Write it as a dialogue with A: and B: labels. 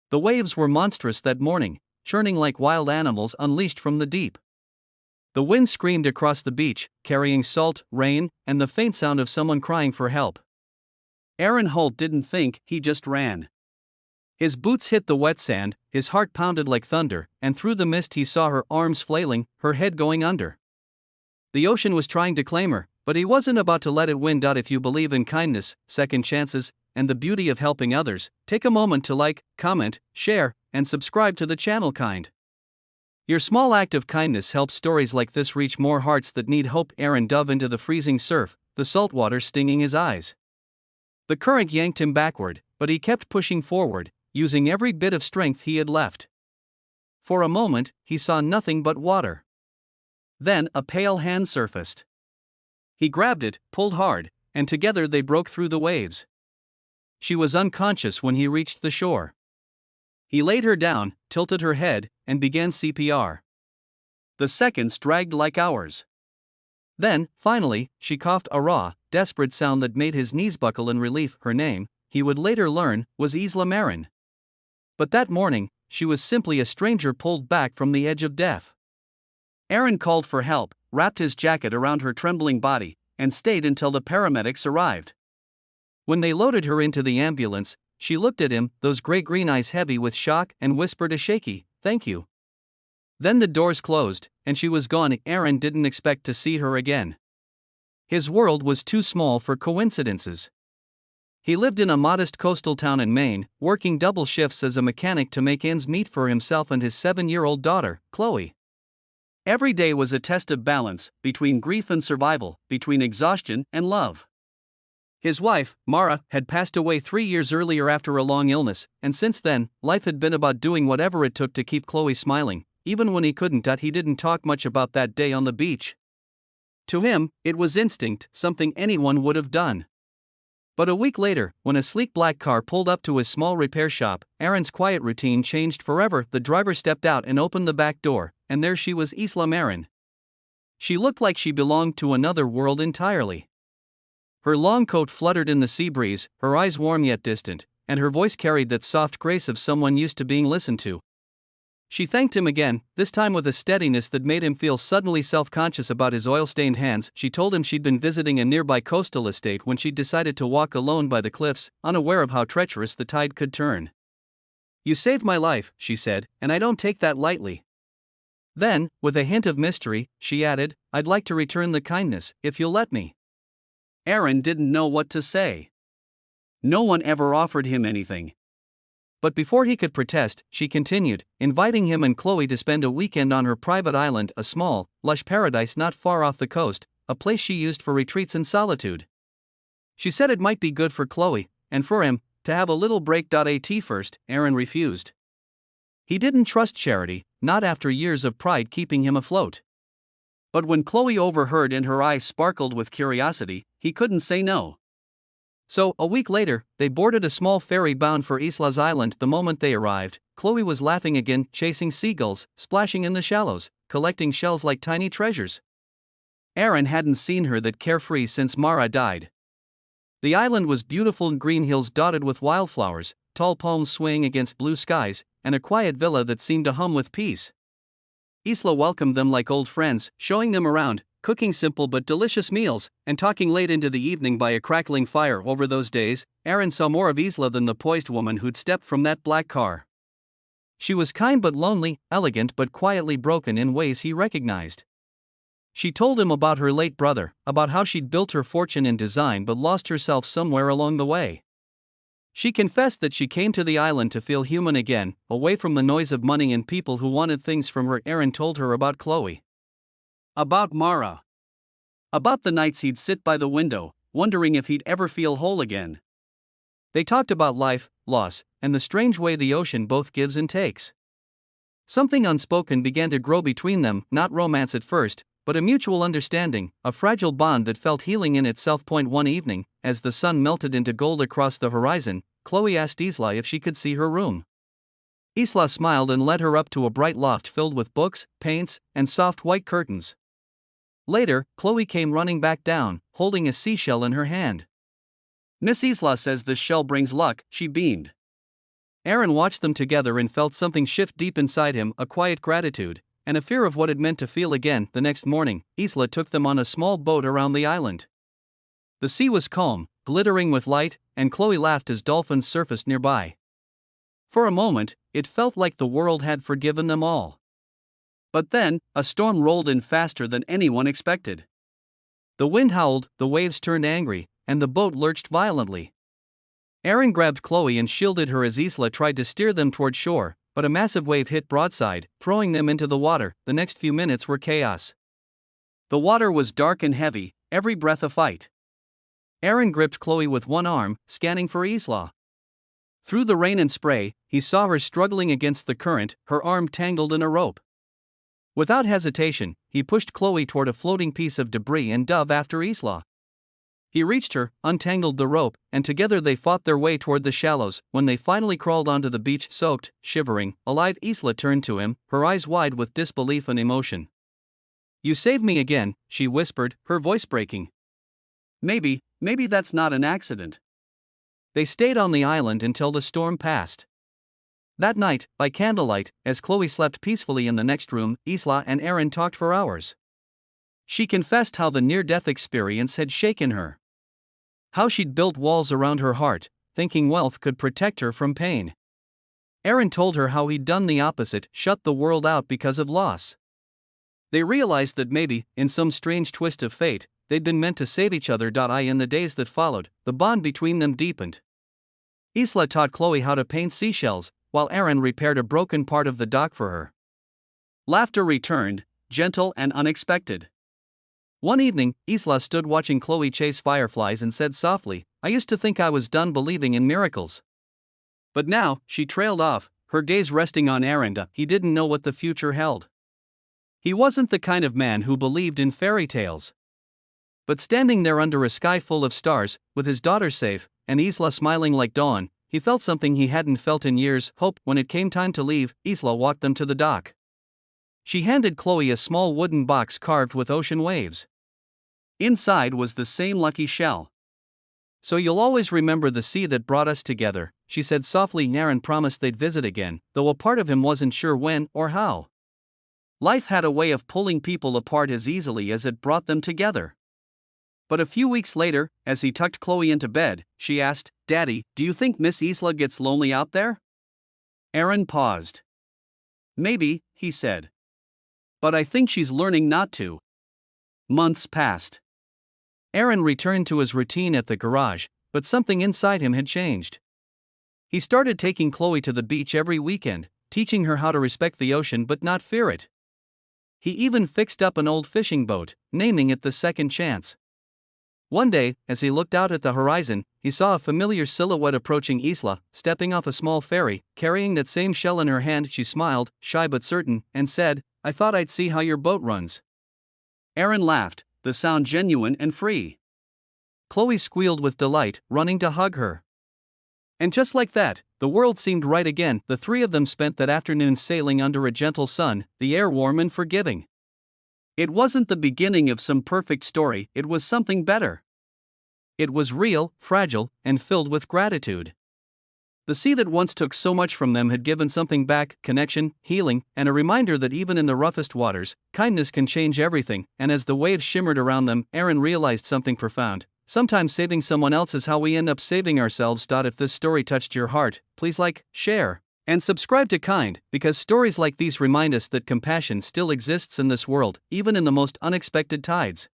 A: The waves were monstrous that morning, churning like wild animals unleashed from the deep. The wind screamed across the beach, carrying salt, rain, and the faint sound of someone crying for help. Aaron Holt didn't think, he just ran. His boots hit the wet sand, his heart pounded like thunder, and through the mist he saw her arms flailing, her head going under. The ocean was trying to claim her, but he wasn't about to let it win. If you believe in kindness, second chances, and the beauty of helping others, take a moment to like, comment, share, and subscribe to the channel. Your small act of kindness helps stories like this reach more hearts that need hope. Aaron dove into the freezing surf, the salt water stinging his eyes. The current yanked him backward, but he kept pushing forward, using every bit of strength he had left. For a moment, he saw nothing but water. Then a pale hand surfaced. He grabbed it, pulled hard, and together they broke through the waves. She was unconscious when he reached the shore. He laid her down, tilted her head, and began CPR. The seconds dragged like hours. Then, finally, she coughed a raw, desperate sound that made his knees buckle in relief. Her name, he would later learn, was Isla Marin. But that morning, she was simply a stranger pulled back from the edge of death. Aaron called for help, wrapped his jacket around her trembling body, and stayed until the paramedics arrived. When they loaded her into the ambulance, she looked at him, those gray-green eyes heavy with shock, and whispered a shaky, "Thank you." Then the doors closed, and she was gone. Aaron didn't expect to see her again. His world was too small for coincidences. He lived in a modest coastal town in Maine, working double shifts as a mechanic to make ends meet for himself and his 7-year-old daughter, Chloe. Every day was a test of balance, between grief and survival, between exhaustion and love. His wife, Mara, had passed away 3 years earlier after a long illness, and since then, life had been about doing whatever it took to keep Chloe smiling, even when he couldn't. He didn't talk much about that day on the beach. To him, it was instinct, something anyone would have done. But a week later, when a sleek black car pulled up to his small repair shop, Aaron's quiet routine changed forever. The driver stepped out and opened the back door, and there she was, Isla Marin. She looked like she belonged to another world entirely. Her long coat fluttered in the sea breeze, her eyes warm yet distant, and her voice carried that soft grace of someone used to being listened to. She thanked him again, this time with a steadiness that made him feel suddenly self-conscious about his oil-stained hands. She told him she'd been visiting a nearby coastal estate when she'd decided to walk alone by the cliffs, unaware of how treacherous the tide could turn. "You saved my life," she said, "and I don't take that lightly." Then, with a hint of mystery, she added, "I'd like to return the kindness, if you'll let me." Aaron didn't know what to say. No one ever offered him anything. But before he could protest, she continued, inviting him and Chloe to spend a weekend on her private island, a small, lush paradise not far off the coast, a place she used for retreats and solitude. She said it might be good for Chloe, and for him, to have a little break. At first, Aaron refused. He didn't trust charity, not after years of pride keeping him afloat. But when Chloe overheard and her eyes sparkled with curiosity, he couldn't say no. So, a week later, they boarded a small ferry bound for Isla's Island. The moment they arrived, Chloe was laughing again, chasing seagulls, splashing in the shallows, collecting shells like tiny treasures. Aaron hadn't seen her that carefree since Mara died. The island was beautiful, green hills dotted with wildflowers, tall palms swaying against blue skies, and a quiet villa that seemed to hum with peace. Isla welcomed them like old friends, showing them around, cooking simple but delicious meals, and talking late into the evening by a crackling fire. Over those days, Aaron saw more of Isla than the poised woman who'd stepped from that black car. She was kind but lonely, elegant but quietly broken in ways he recognized. She told him about her late brother, about how she'd built her fortune in design but lost herself somewhere along the way. She confessed that she came to the island to feel human again, away from the noise of money and people who wanted things from her. Aaron told her about Chloe. About Mara. About the nights he'd sit by the window, wondering if he'd ever feel whole again. They talked about life, loss, and the strange way the ocean both gives and takes. Something unspoken began to grow between them, not romance at first, but a mutual understanding, a fragile bond that felt healing in itself. One evening, as the sun melted into gold across the horizon, Chloe asked Isla if she could see her room. Isla smiled and led her up to a bright loft filled with books, paints, and soft white curtains. Later, Chloe came running back down, holding a seashell in her hand. "Miss Isla says this shell brings luck," she beamed. Aaron watched them together and felt something shift deep inside him, a quiet gratitude, and a fear of what it meant to feel again. The next morning, Isla took them on a small boat around the island. The sea was calm, glittering with light, and Chloe laughed as dolphins surfaced nearby. For a moment, it felt like the world had forgiven them all. But then, a storm rolled in faster than anyone expected. The wind howled, the waves turned angry, and the boat lurched violently. Aaron grabbed Chloe and shielded her as Isla tried to steer them toward shore, but a massive wave hit broadside, throwing them into the water. The next few minutes were chaos. The water was dark and heavy, every breath a fight. Aaron gripped Chloe with one arm, scanning for Isla. Through the rain and spray, he saw her struggling against the current, her arm tangled in a rope. Without hesitation, he pushed Chloe toward a floating piece of debris and dove after Isla. He reached her, untangled the rope, and together they fought their way toward the shallows. When they finally crawled onto the beach, soaked, shivering, alive, Isla turned to him, her eyes wide with disbelief and emotion. "You saved me again," she whispered, her voice breaking. Maybe that's not an accident." They stayed on the island until the storm passed. That night, by candlelight, as Chloe slept peacefully in the next room, Isla and Aaron talked for hours. She confessed how the near-death experience had shaken her. How she'd built walls around her heart, thinking wealth could protect her from pain. Aaron told her how he'd done the opposite, shut the world out because of loss. They realized that maybe, in some strange twist of fate, they'd been meant to save each other. In the days that followed, the bond between them deepened. Isla taught Chloe how to paint seashells, while Aaron repaired a broken part of the dock for her. Laughter returned, gentle and unexpected. One evening, Isla stood watching Chloe chase fireflies and said softly, "I used to think I was done believing in miracles." But now, she trailed off, her gaze resting on Aaron. He didn't know what the future held. He wasn't the kind of man who believed in fairy tales. But standing there under a sky full of stars, with his daughter safe, and Isla smiling like dawn, he felt something he hadn't felt in years, hope. When it came time to leave, Isla walked them to the dock. She handed Chloe a small wooden box carved with ocean waves. Inside was the same lucky shell. "So you'll always remember the sea that brought us together," she said softly. Aaron promised they'd visit again, though a part of him wasn't sure when or how. Life had a way of pulling people apart as easily as it brought them together. But a few weeks later, as he tucked Chloe into bed, she asked, "Daddy, do you think Miss Isla gets lonely out there?" Aaron paused. "Maybe," he said. "But I think she's learning not to." Months passed. Aaron returned to his routine at the garage, but something inside him had changed. He started taking Chloe to the beach every weekend, teaching her how to respect the ocean but not fear it. He even fixed up an old fishing boat, naming it the Second Chance. One day, as he looked out at the horizon, he saw a familiar silhouette approaching Isla, stepping off a small ferry, carrying that same shell in her hand. She smiled, shy but certain, and said, "I thought I'd see how your boat runs." Aaron laughed, the sound genuine and free. Chloe squealed with delight, running to hug her. And just like that, the world seemed right again. The three of them spent that afternoon sailing under a gentle sun, the air warm and forgiving. It wasn't the beginning of some perfect story, it was something better. It was real, fragile, and filled with gratitude. The sea that once took so much from them had given something back: connection, healing, and a reminder that even in the roughest waters, kindness can change everything. And as the waves shimmered around them, Aaron realized something profound. Sometimes saving someone else is how we end up saving ourselves. If this story touched your heart, please like, share, and subscribe to Kind, because stories like these remind us that compassion still exists in this world, even in the most unexpected tides.